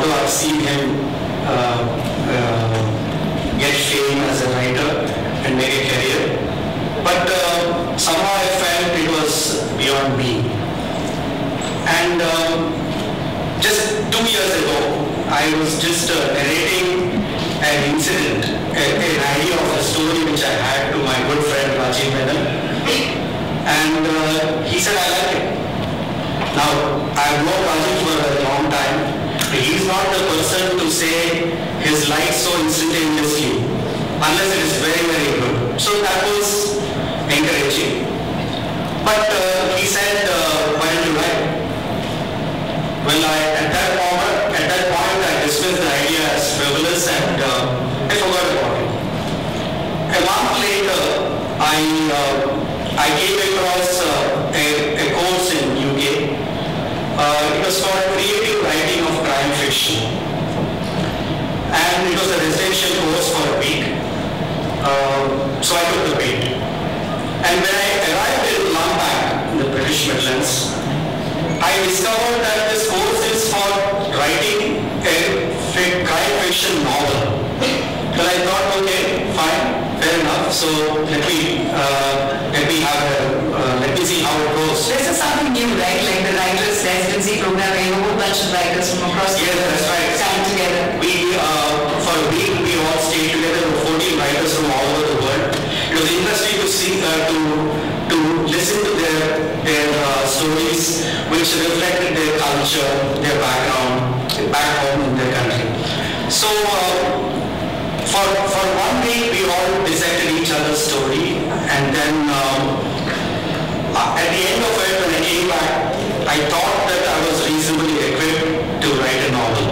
although I've seen him get fame as a writer and make a career, but somehow I felt it was beyond me. And just 2 years ago, I was just narrating an incident, an idea of a story which I had to my good friend Rajiv Menon, and he said, I like it. Now, I've known Rajiv for a long time. He's not the person to say his likes so instantaneously, unless it is very, very good. So that was encouraging. But he said, why don't you write? Well, at that point, I dismissed the idea as frivolous and I forgot about it. A month later, I came across a course in UK. It was called Creative Writing of Crime Fiction. And it was a residential course for a week. So I took the bait. And when I arrived in Lambang, in the British Midlands, I discovered that this course is for writing a crime fiction novel. But I thought, okay, fine, fair enough. So let me see how it goes. This is something new, right? Like the writers' residency program, where a whole bunch of writers from across the world that's right. come together. For a week, we all stayed together with 14 writers from all over the world. It was interesting to see, to listen to their stories, which reflected their culture, their background, back home in their country. So for 1 week, we all dissected each other's story, and then at the end of it, when I came back, I thought that I was reasonably equipped to write a novel.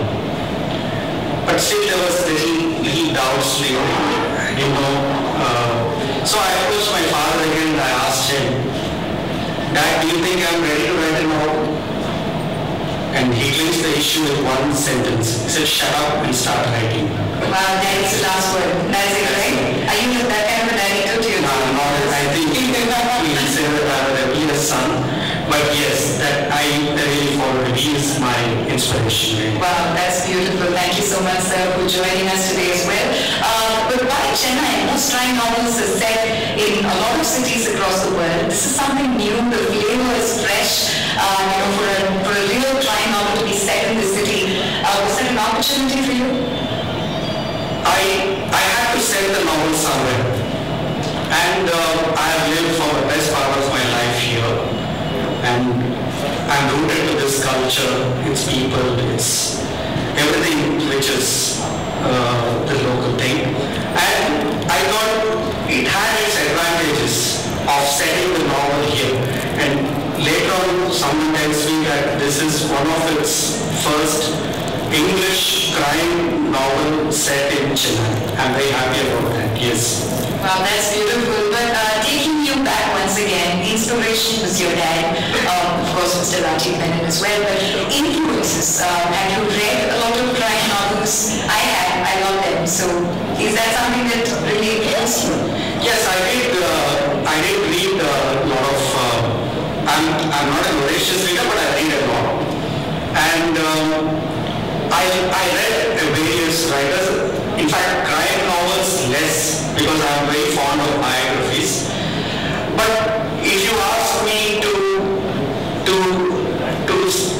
But still there was little doubts, I didn't know. So I approached my father again and I asked him, Dad, do you think I'm ready to write a novel? And he clinched the issue with one sentence. He said, shut up and start writing. Wow, that is the last word. That's it, right? Are you that kind of a narrator to you? No, I think he said that I would have been a son. But yes, that I really followed. He is my inspiration. Wow, that's beautiful. Thank you so much, sir, for joining us today as well. But why Chennai? Most crime novels are set in a lot of cities across the world. This is something new. The flavor is fresh. For a real crime novel to be set in the city, was that an opportunity for you? I had to set the novel somewhere, and I have lived for the best part of my life here, and I'm rooted to this culture, its people, its everything which is the local thing, and I thought it had its advantages of setting the novel here. And later on, someone tells me that this is one of its first English crime novel set in Chennai. I'm very happy about that, yes. Wow, that's beautiful. But taking you back once again, the inspiration was your dad, of course Mr. Rajiv Menon as well, but influences, have you read a lot of crime novels? I love them. So is that something that really appeals to you? Yes, I did read a lot of, I'm not a voracious reader, but I read a lot. And I read various writers, in fact crime novels less, because I'm very fond of biographies. But if you ask me to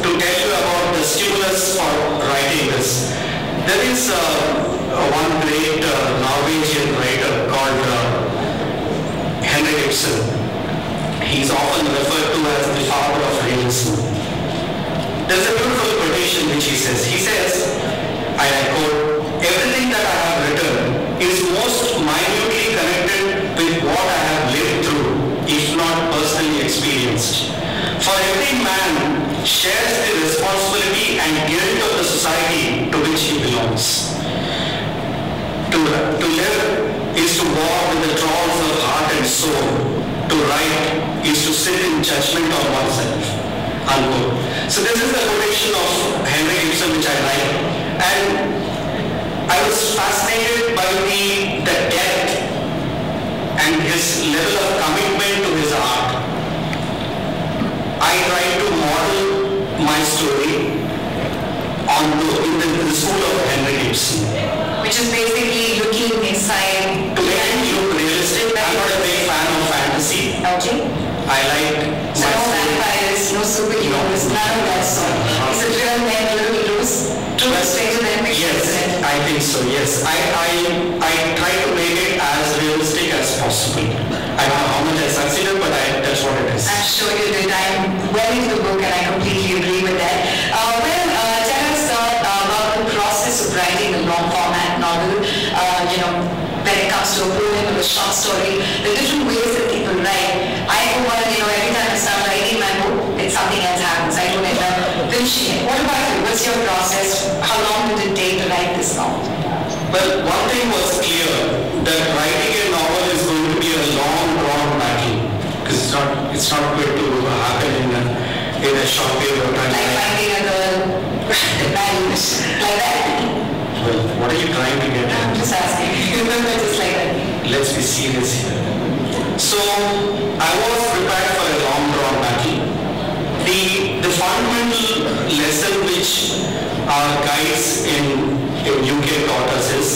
tell you about the stimulus for writing this, there is one great Norwegian writer called Henrik Ibsen. He's often referred to as the father of realism. There's a beautiful quotation which he says, I quote, everything that I have written is most minutely connected with what I have lived through, if not personally experienced. For every man shares the responsibility and guilt of the society to which he belongs. To live is to walk with the trawls of heart and soul. To write is to sit in judgment on oneself. Unquote. So this is the quotation of Henrik Ibsen which I like. And I was fascinated by the depth and his level of commitment to his art. I try to model my story on in the school of Henry Gibson. Which is basically looking inside. To make it look realistic, I'm not a big fan of fantasy. Okay. I like so no vampires, no superheroes, none of that sort. Is it real men, little loose? True, stranger than fiction, yes, isn't it? I think so, yes. I try to make it as realistic as possible. I don't know how much I succeeded, but that's what it is. I'm sure you did. I'm well into the book and I completely agree with that. Tell us about the process of writing a long format novel. When it comes to a poem or a short story, the different ways that people write. I go on, every time I start writing my book, something else happens. I don't end up finishing it. What about you? What's your process? How long did it take to write this novel? Well, one thing was clear, that writing a novel is going to be a long, drawn battle. Because it's not going to happen in a short period of time. Like finding a girl, marriage, like that? Well, what are you trying to get at? I'm just asking. Just like that. Let's be serious here. So, I was prepared for a long, drawn battle. The fundamental lesson which our guides in UK taught us is,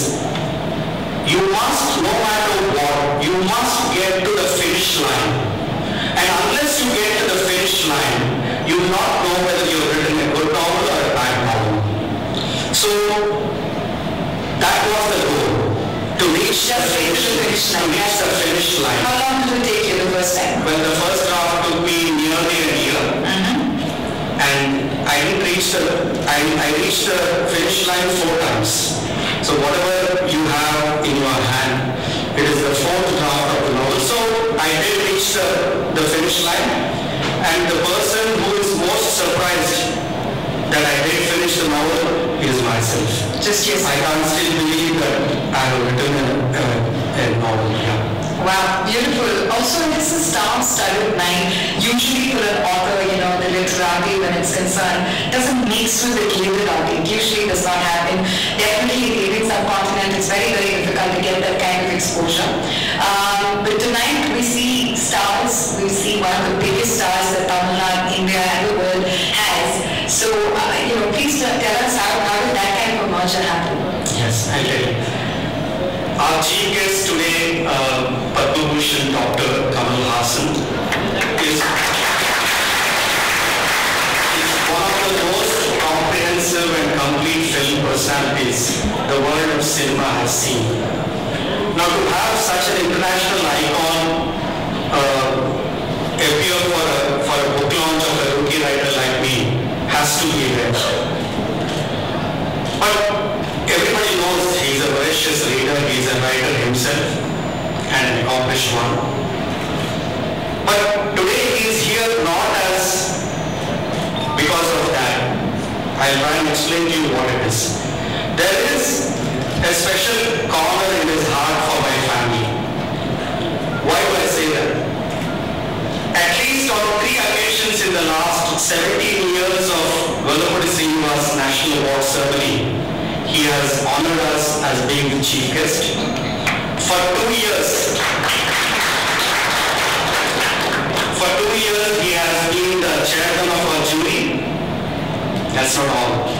you must, no matter what, you must get to the finish line. And unless you get to the finish line, you will not know whether you've written a good novel or a bad novel. So, that was the goal, to reach the finish line. How long did it take you the first time? Well, the first draft took me nearly a year. And I reached the finish line 4 times. So whatever you have in your hand, it is the 4th draft of the novel. So I did reach the finish line, and the person who is most surprised that I did finish the novel is myself. Just yourself. I can't still believe that I have written a novel. Yeah. Wow, beautiful. Also, this is star-studded mind. Usually for an author, the literary, when it's concerned, doesn't mix with the literary. It usually does not happen. Definitely in the Indian subcontinent, it's very, very difficult to get that kind of exposure. But tonight we see stars. We see one of the biggest stars that Tamil Nadu, India, and the world has. So, please tell us how did that kind of a merger happen? Yes, I'll tell you. Our chief guest today, Padma Bhushan Dr. Kamal Haasan, is one of the most comprehensive and complete film personalities the world of cinema has seen. Now, to have such an international icon appear for a book launch of a rookie writer like me has to be rare. But everybody knows he's a voracious reader, he's a writer himself, and an accomplished one. But today he's here not as because of that. I'll try and explain to you what it is. There is a special corner in his heart for my family. Why do I say that? At least on 3 occasions in the last 17 years of Vellapudi Srinivas National Award ceremony, he has honored us as being the chief guest. For 2 years, he has been the chairman of our jury. That's not all.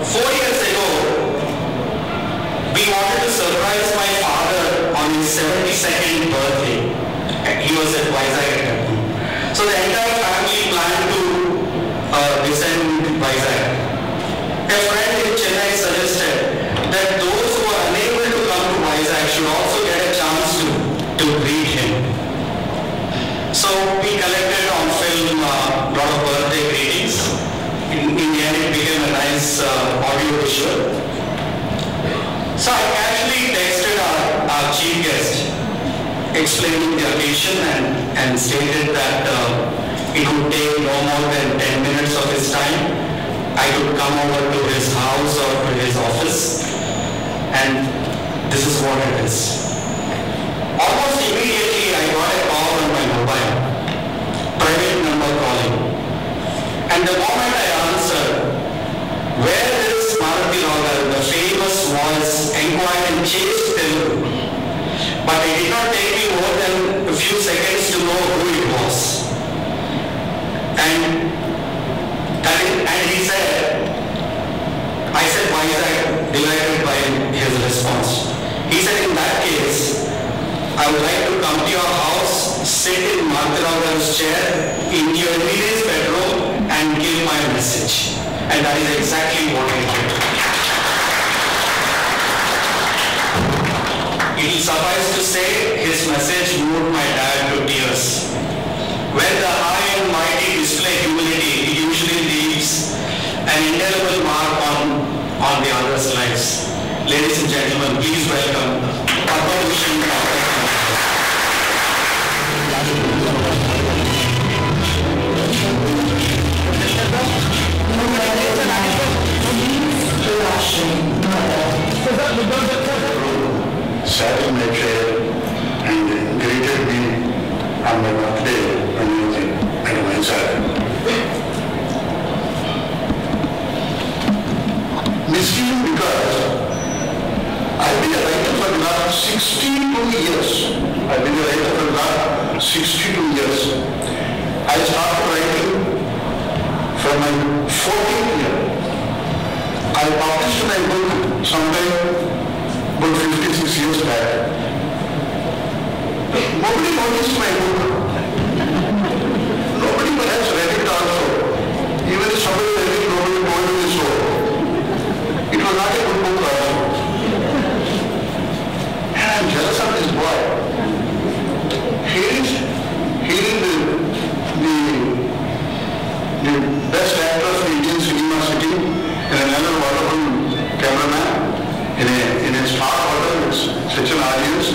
4 years ago, we wanted to surprise my father on his 72nd birthday. He was at Vizag. So the entire family planned to descend to Vizag. A friend in Chennai suggested that those who are unable to come to Vizag should also get a chance to greet him. So we collected on film a lot of birthday greetings. In the end, it became a nice audio visual. So I casually texted our chief guest, explaining the occasion and stated that it would take no more than 10 minutes of his time. I could come over to his house or to his office, and this is what it is. Almost immediately I got a call on my mobile, private number calling. And the moment I answered, where is Marathi Rogar, the famous voice, inquired and chased Telugu. But it did not take me more than a few seconds to know who it was. And he said, Isaac delighted by his response. He said, in that case, I would like to come to your house, sit in Martha chair in your immediate bedroom and give my message. And that is exactly what he did. It will suffice to say his message moved my dad to tears. When the high and mighty display humility, it usually leaves an indelible mark on the others' lives. Ladies and gentlemen, please welcome Padma Bhushan. Sat in my chair and greeted me on my birthday when he was at my side. Misleading because I've been a writer for the last 62 years. I've been a writer for the last 62 years. I started writing from my 14th year. I published my book sometime about 56 years back. Nobody noticed my book. Nobody perhaps read it also. Even if somebody read it, nobody told me so. It was not a good book also. And I'm jealous of this boy. Hearing the best actor of the Indian cinema sitting in another wonderful cameraman in a star hotel with such an audience,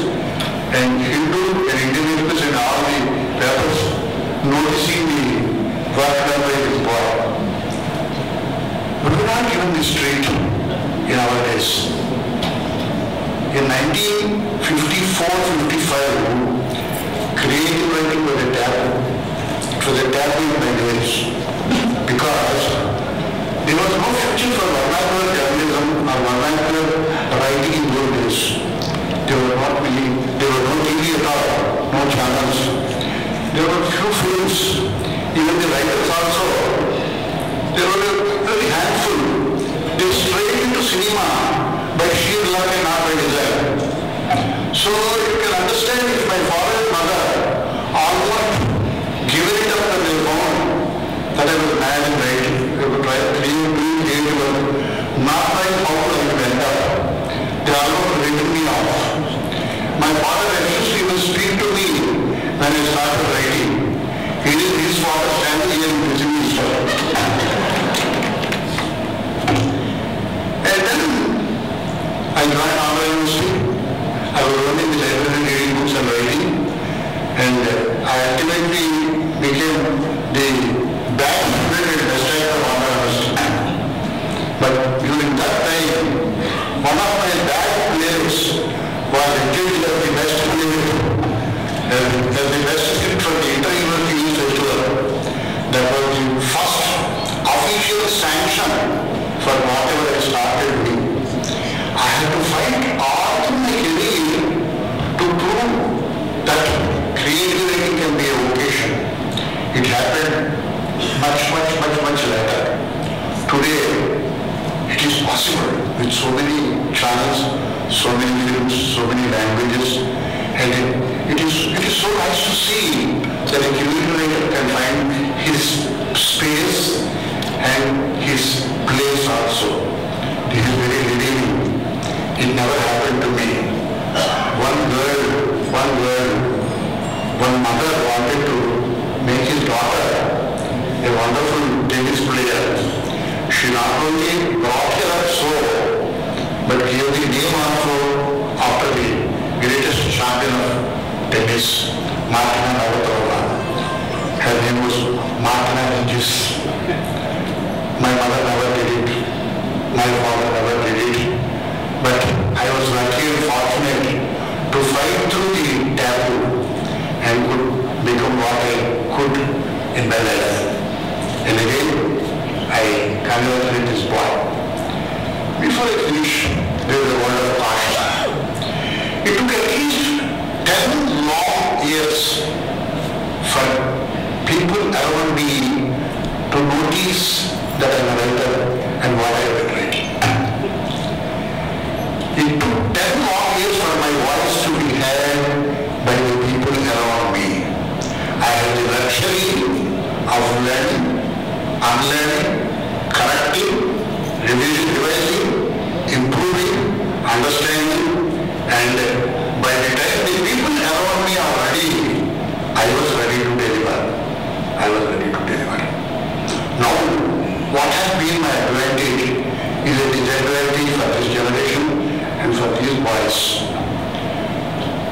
and Hindu and Indian newspapers and all the papers noticing the work done by this boy. But we're not given this treat in our days. In 1954-55, creative writing was a taboo. It was a taboo in my days because there was no future for vernacular journalism or vernacular writing in those days. There were no TV at all, no channels. There were few films. Even the writers also, there were a very handful. They strayed into cinema by sheer luck and not by desire. So you can understand if my father and mother almost given it up when they found that I was mad and writing. They would try to create work, not knowing how to went up. They almost written me off. My father refused to even speak to me when I started writing. He is his father standing here in Westminster. And then I joined Andhra University. I was running the library, reading books and writing. And I ultimately became the best student and best writer of Andhra University. But during that time, one of my bad players was accused as the best player, as the best script for the inter-university youth festival. That was the first official sanction for whatever I started doing. I had to fight all through my career to prove that creative writing can be a vocation. It happened much later. Today, it is possible with so many channels, so many films, so many languages, and it is so nice to see that a creative writer can find his space and his place also. This is very redeeming. It never happened to me. One mother wanted to make his daughter a wonderful tennis player. She not only brought her up so, but gave the name also after the greatest champion of tennis, Martina Navratilova. Her name was Martina Hingis. My mother never did it. My father never did it. But I was lucky and fortunate to fight through the taboo and could become what I could in my life. And again, I congratulate this boy. Before I finish, there is a word of caution. It took at least 10 long years for people around me to notice that I'm a writer and what I have been writing. unlearning, correcting, revising, improving, understanding, and by the time the people around me are ready, I was ready to deliver. Now, what has been my advantage is a disadvantage for this generation and for these boys.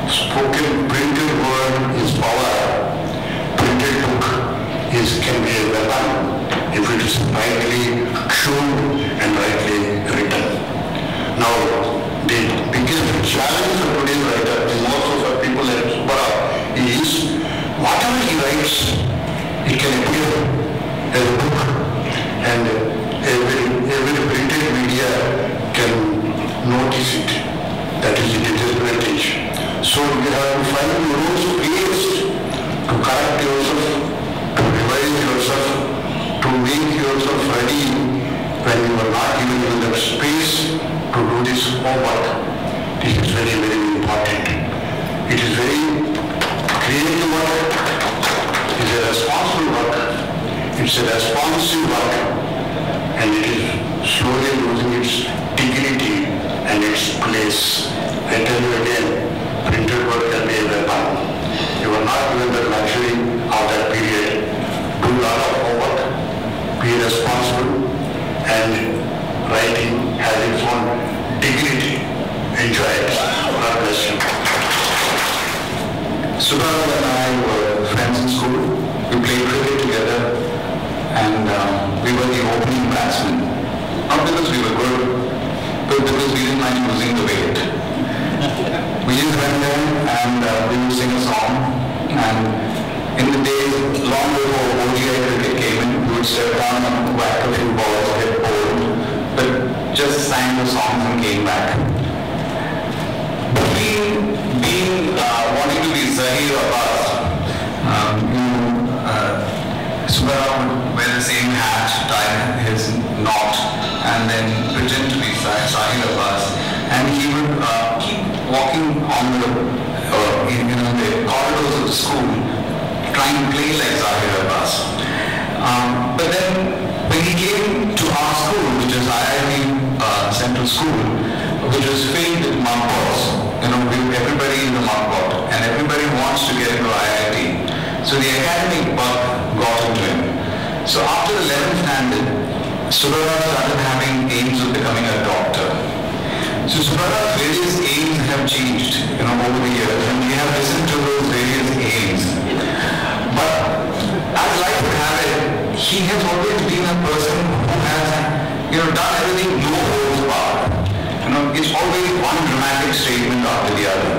Spoken printed word is power. Printed book can be a weapon if it is rightly tuned and rightly written. Now, the biggest challenge for today's writer and most of the people at Subbarao is whatever he writes, it can appear as a book, and every printed media can notice it. That is the disadvantage. So you have to find those ways to correct yourself, to revise yourself, to make yourself ready when you are not given the space to do this homework. This is very, very important. It is very creative work. It is a responsible work. It's a responsive work. And it is slowly losing its dignity and its place. I tell you again, printed word can be a weapon. You are not given the luxury of that period. Do a lot of homework, be responsible, and writing has its own dignity. Enjoy it. God bless you. Subbarao and I were friends in school. We played cricket together, and we were the opening batsmen. Not because we were good, but because we didn't mind losing the wicket. We just went there and we would sing a song, and in the days long before ODI cricket came in, we would step down and whack a few balls, get bored, but just sang the songs and came back. Being wanting to be Zahir Abbas, Subbarao would wear the same hat, tie his knot, and then pretend to be Zahir Abbas, and he would keep walking on the corridors of the school, trying to play like Zahir Abbas. But then when he came to our school, which is IIT Central School, which was filled with mudpots, everybody in the mudpot, and everybody wants to get into IIT. So the academic bug got into him. So after the 11th standard, Subbarao started having aims of becoming a doctor. So Subbarao's various aims have changed, over the years, and we have listened to those various aims. But as life would have it, he has always been a person who has, done everything no holds barred. It's always one dramatic statement after the other.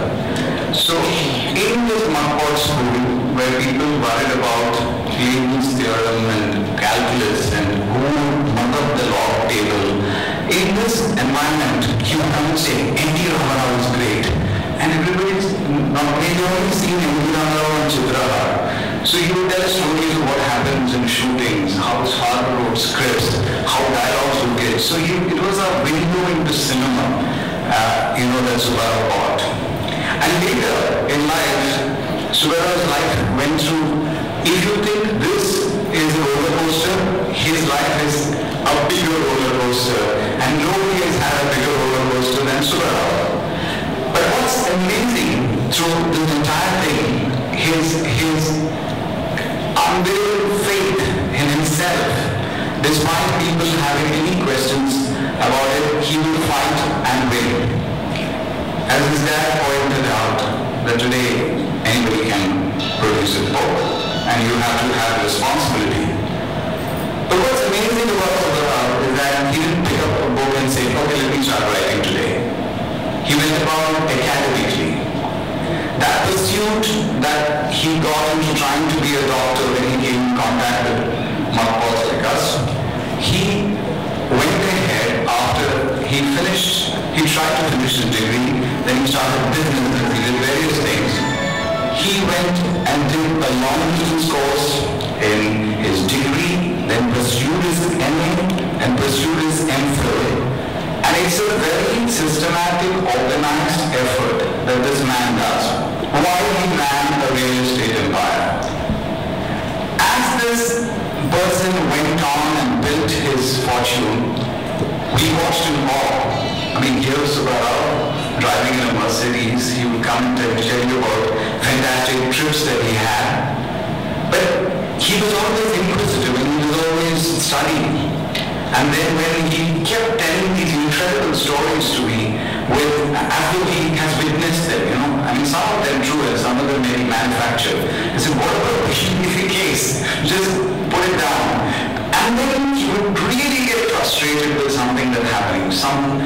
So in this mudpot school, where people worried about Newton's theorem and calculus and who would mug up the log table, in this environment, you can say N.T. Ramarao is great, and everybody's maybe only seen N.T. Ramarao and Chitrahar. So he would tell stories of what happens in shootings, how his father wrote scripts, how dialogues would get. So it was a window into cinema, that Subbarao bought. And later in life, Subbarao's life went through, if you think this is a roller coaster, his life is a bigger roller coaster, and nobody has had a bigger roller coaster than Subbarao. But what's amazing through this entire thing, his unwavering faith in himself, despite people having any questions about it, he will fight and win. As his dad pointed out, that today anybody can produce a book, and you have to have responsibility. But what's amazing about Subbarao is that he didn't pick up a book and say, okay, let me start writing today. He went about academically. That pursuit that he got into trying to be a doctor when he came in contact with mudpots like us, he went ahead after he tried to finish his degree, then he started business, he did various things. He went and did a long distance course in his degree, then pursued his MA and pursued his MPhil. And it's a very systematic, organized effort that this man does while he ran a real estate empire. As this person went on and built his fortune, we watched in awe. I mean, here was Subbarao driving in a Mercedes. He would come and tell you about fantastic trips that he had. But he was always inquisitive and he was always studying. And then when he kept telling these incredible stories to me, as though he has witnessed them, you know. I mean, some of them true and some of them may be manufactured. I said, whatever be the case, just put it down. And then he would really get frustrated with something that happened, some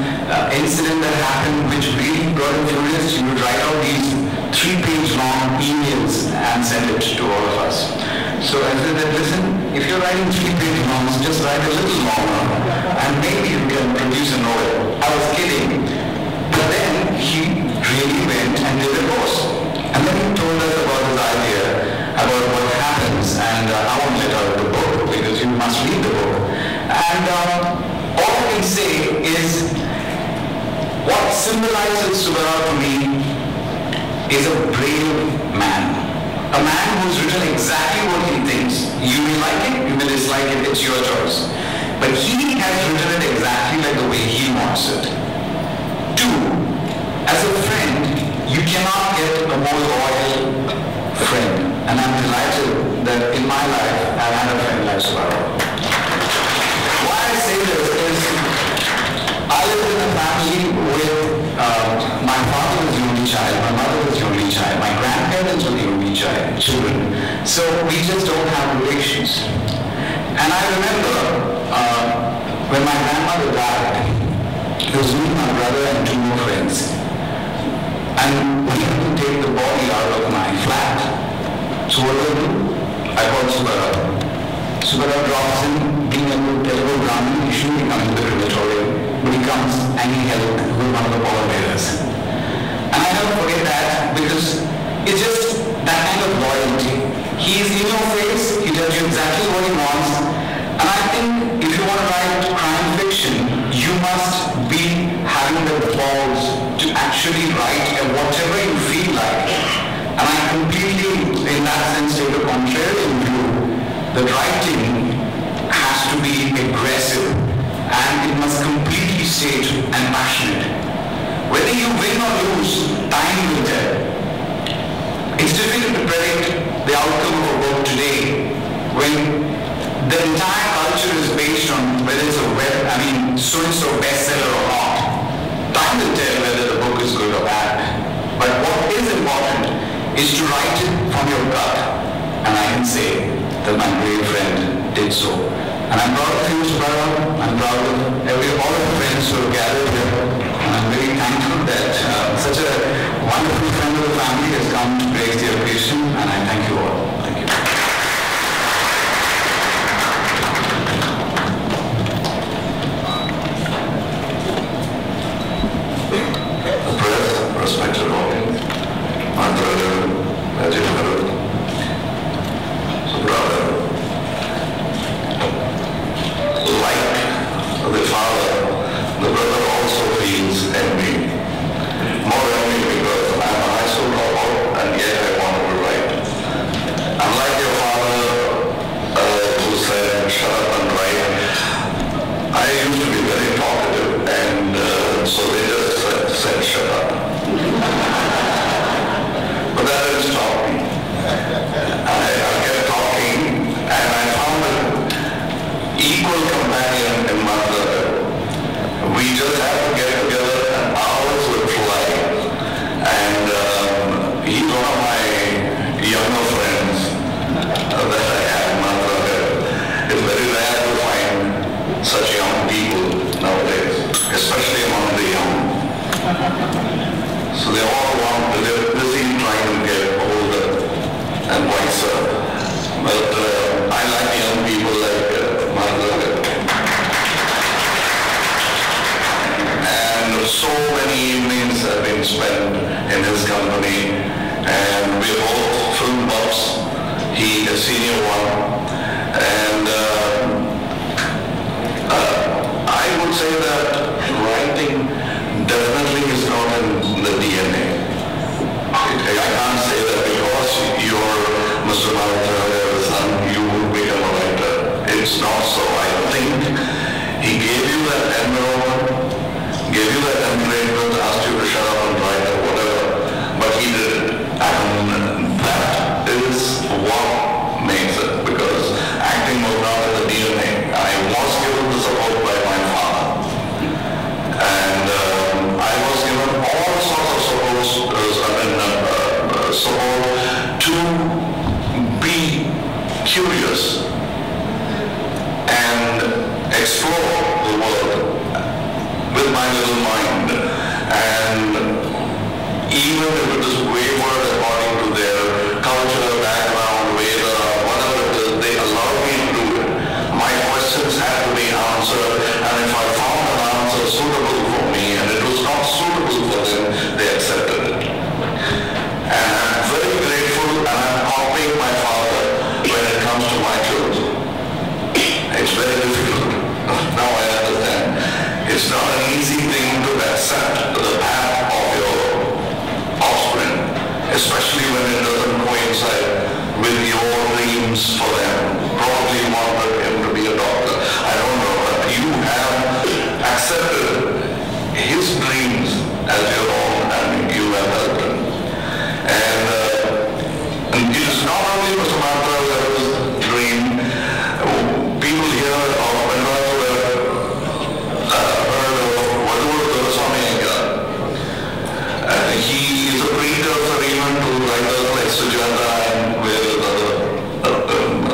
incident that happened which really got him furious. He would write out these 3-page long emails and send it to all of us. So I said that, listen, if you're writing 3-page longs, just write a little longer and maybe you can produce a novel. I was kidding. But then he really went and did a course. And then he told us about his idea, about what happens, and I won't let out the book because you must read the book. And all I can say is what symbolizes Subbarao to me is a brave man. A man who's written exactly what he thinks. You may like it, you may dislike it, it's your choice. But he has written it exactly like the way he wants it. 2, as a friend, you cannot get a more loyal friend. And I'm delighted that in my life, I've had a friend like Subbarao. Why I say this is, I lived in a family with, my father was the only child, my mother was the only child, my grandparents were the only children. So we just don't have relations. And I remember when my grandmother died, it was me, my brother, and 2 more friends. And we had to take the body out of my flat. So what do I do? I called Subbarao. Subbarao drops in, being a good Telugu Brahmin, he shouldn't be coming to the crematorium, but he comes and he helped with one of the pallbearers. And I never forget that because it's just that kind of loyalty. He's in your face, he tells you exactly what he wants. And I think if you want to write crime fiction, you must be having the balls to actually write whatever you feel like. And I completely, in that sense, take a contrarian view. The writing has to be aggressive and it must completely state and passionate. Whether you win or lose, time will tell. It's difficult to predict the outcome of a book today when the entire culture is based on whether it's a so-and-so bestseller or not. Time will tell whether the book is good or bad. But what is important is to write it from your gut. And I can say that my brave friend did so. And I'm proud of you, Subbarao. I'm proud of all of the friends who have gathered here. And I'm very thankful that such a wonderful friend of the family has come to grace the occasion. And I thank you all. Thank you. Respected audience, my brother, Ajit Bharat, Subbarao, like the father, the brother also feels envy. More envy because I'm a high school dropout and yet I want to write. Unlike your father who said, shut up and write, I used to be very talkative and so they just said, shut up. But that didn't stop me. I kept talking and I found an equal companion in my brother. We just had to get together and hours would fly. And he's one of my younger friends that I have in my brother. It's very rare to find such young people nowadays, especially among the young. So they all they're busy trying to get older and wiser. But I like young people like my brother. And so many evenings have been spent in his company. And we're both film buffs. He a senior one. And I would say that writing definitely is not in the DNA. I can't say that because you're Mr. Malhotra, son, you will become a writer. It it's not so. I think he gave you that envelope, gave you that template, asked you to shut up and write or whatever, but he did it. And that is what makes it, because acting was not in the DNA. I was given the support by my father. And I was given all sorts of support to be curious and explore the world with my little mind. And even if it is wayward according to their culture, background, Veda, whatever it is, they allowed me to do it. My questions had to be answered, and if I found an answer suitable for me and it was not suitable for them, they accepted it. And I'm very grateful, and I'm copying my father when it comes to my children. It's very difficult. Now I understand. It's not an easy thing to accept the path of your offspring, especially when it doesn't coincide with your dreams for them. Probably you wanted him to be a doctor. I don't know, but you have accepted his dreams as your own, and you have helped him. And it is not only Mr. Mahaprabhu's dream. People here of Bengal have heard of Vadur Goswami Iyengar. He is a precursor even to writers like Sujata and various other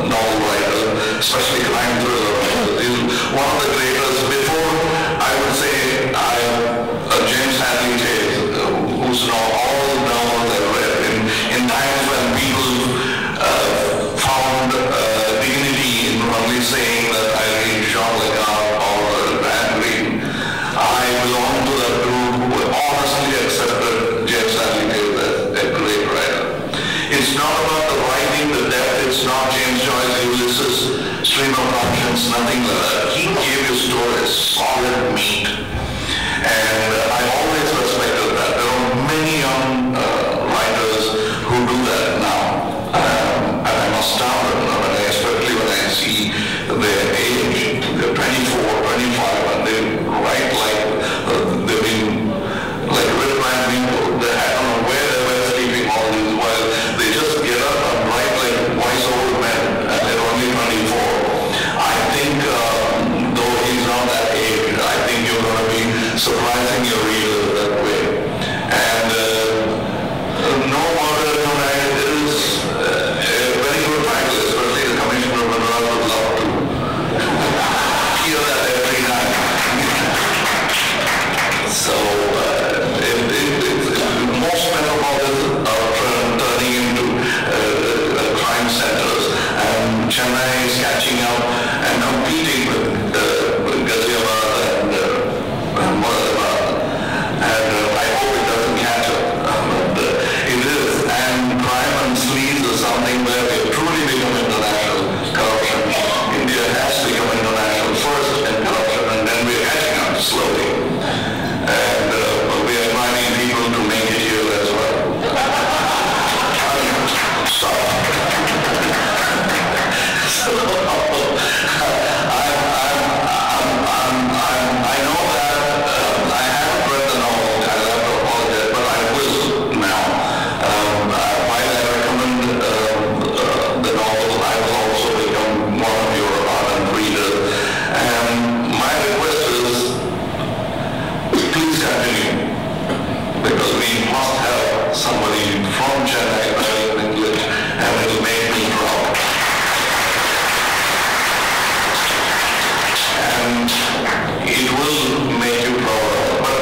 novel writers, especially crime thriller writers. He is one of the greatest. Before, I would say, James Hadley Chase, whose all the novels I've read in times when people found dignity in only saying that I read Jean Le Carre or Van Green. I belong to that group who honestly accepted James Hadley Chase as a great writer. It's not about the writing, the depth. It's not James Joyce, Ulysses, Stream of Conscience, nothing like that. He gave you stories, solid meat. And I always respected that. There are many young writers who do that now. And I'm astounded, especially when I see their age. They're 24, 25, and they write like they've been like red-man people. I don't know where they were sleeping all this while. They just get up and write like wise old men, and they're only 24. I think, though he's not that age, I think you're going to be surprising your readers that way. And no wonder tonight is a very good title, especially the Commissioner of Madras would love to hear that every night. So most metropolises are turning into crime centers, and Chennai is catching up and competing with Ghaziabad and Moradabad. And I hope it doesn't catch up. But it is. And crime and sleaze is something where we have truly become international corruption. India has to become international first in corruption, and then we're catching up slowly. And we are inviting people to make it here as well. Stop. So, I know that I haven't read the novel. I have to apologize, but I will now. While I recommend the novel, I will also become one of your ardent readers. And my request is, please continue, because we must have somebody from Chennai learning English, and it will make me proud. And it will make you proud. But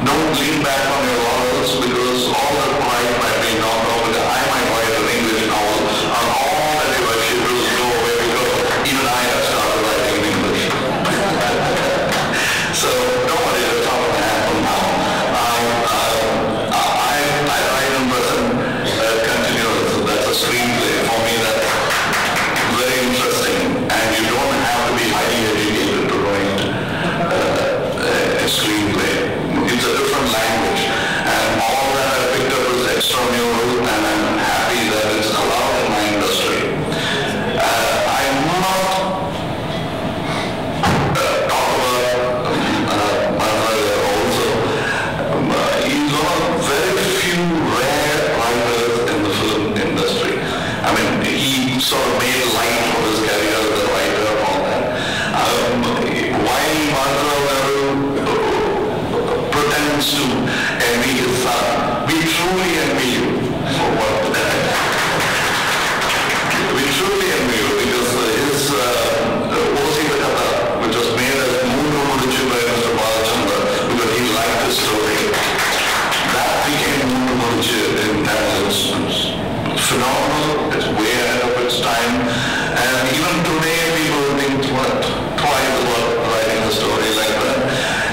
don't lean back on your laurels, because all that pride might be knocked over. I might write an English novel, and all that it will go away, because even I have started writing in English. So nobody is talking to happen now. I write in present continuous. That's a screenplay. For me, that's very interesting. And you don't have to be highly educated to write a screenplay. It's a different language. parents to envy his son. We truly envy you for what we truly envy you because his Osita Katha, which was made as Moonu Mudichu by Mr. Balachandra, because he liked the story, that became Moonu Mudichu in Tamil instruments. Phenomenal, it's way ahead of its time, and even today people think twice about writing a story like that.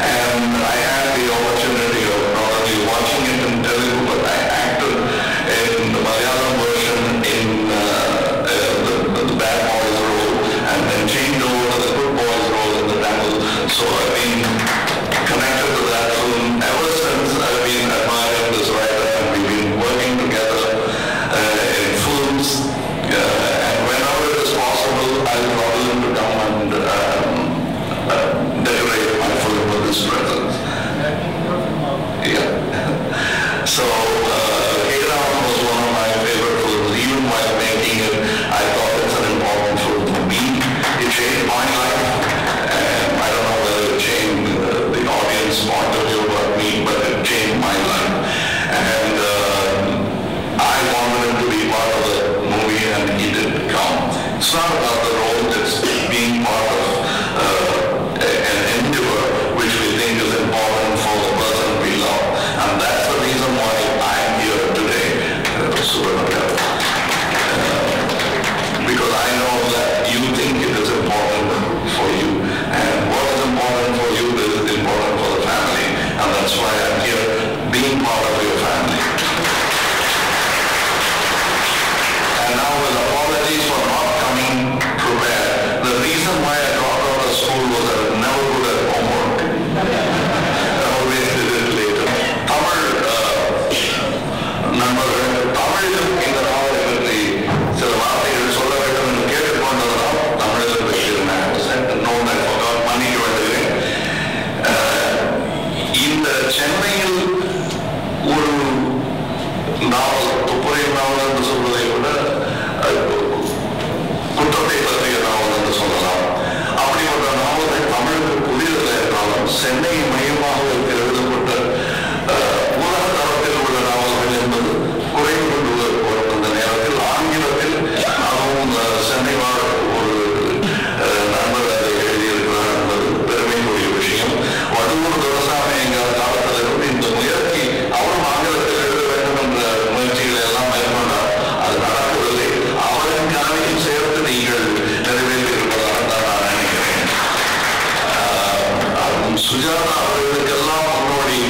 And I had the opportunity of not only watching it in Telugu, but I acted in the Malayalam version in the bad boys role, and then changed over to the good boys role in the Tamil. So I've been connected to that film ever since. I've been admiring this writer, and we've been working together in films, and whenever it is possible, I'll call him to come and decorate my film with his presence. Yeah. So, Heyram was one of my favorite films. Even while making it, I thought it's an important film for me. It changed my life, and I don't know whether it changed the audience point of view about me, but it changed my life. And I wanted him to be part of the movie, and he did come. It's not about the role, it's being part of an endeavor which we think is important for the person we love. And that's the reason why I'm here today, because I know that you think it is important for you, and what is important for you is important for the family, and that's why I'm here, being part of your family. And now, with apologies for not coming prepared, the reason why I dropped out of school was that I was never good at homework. I always did it later. Tamil இந்த நாவலை பற்றி சில வார்த்தைகள் சொல்ல வேண்டும் என்று கேட்டுக்கொண்டதுனால் தமிழில் பேசியிருந்தேன். நோட் ஐ forgot, மன்னிக்க வேண்டுகிறேன். இந்த சென்னையில் ஒரு நாவல், துப்புரை நாவல் என்று சொல்வதை விட குற்றத்தை பற்றிய நாவல் என்று சொல்லலாம். அப்படிப்பட்ட நாவல்கள் தமிழுக்கு புதியதில்லை என்றாலும் சென்னை மையமாக எழுதப்பட்ட உலக தரத்தில் உள்ள நாவல்கள் என்பது குறைந்து கொண்டு வரும் இந்த நேரத்தில் ஆங்கிலத்தில் அதுவும் சென்னை வாழ் ஒரு நண்பர் அதை எழுதியிருக்கிறார் என்பது பெருமைக்குரிய விஷயம். வடுவூர் துரசாமி எங்கள் காலத்தில் இருந்து இந்த முயற்சி அவரும் ஆங்கிலத்தில் எழுத வேண்டும் என்ற முயற்சிகளை எல்லாம் மேற்கொண்டார். அது நடக்கவில்லை. அவரின் கனவையும் சேர்த்து நீங்கள் நிறைவேற்றியிருப்பதாக தான் நான் நினைக்கிறேன். சுஜாதா அவர்களுக்கெல்லாம் முன்னோடி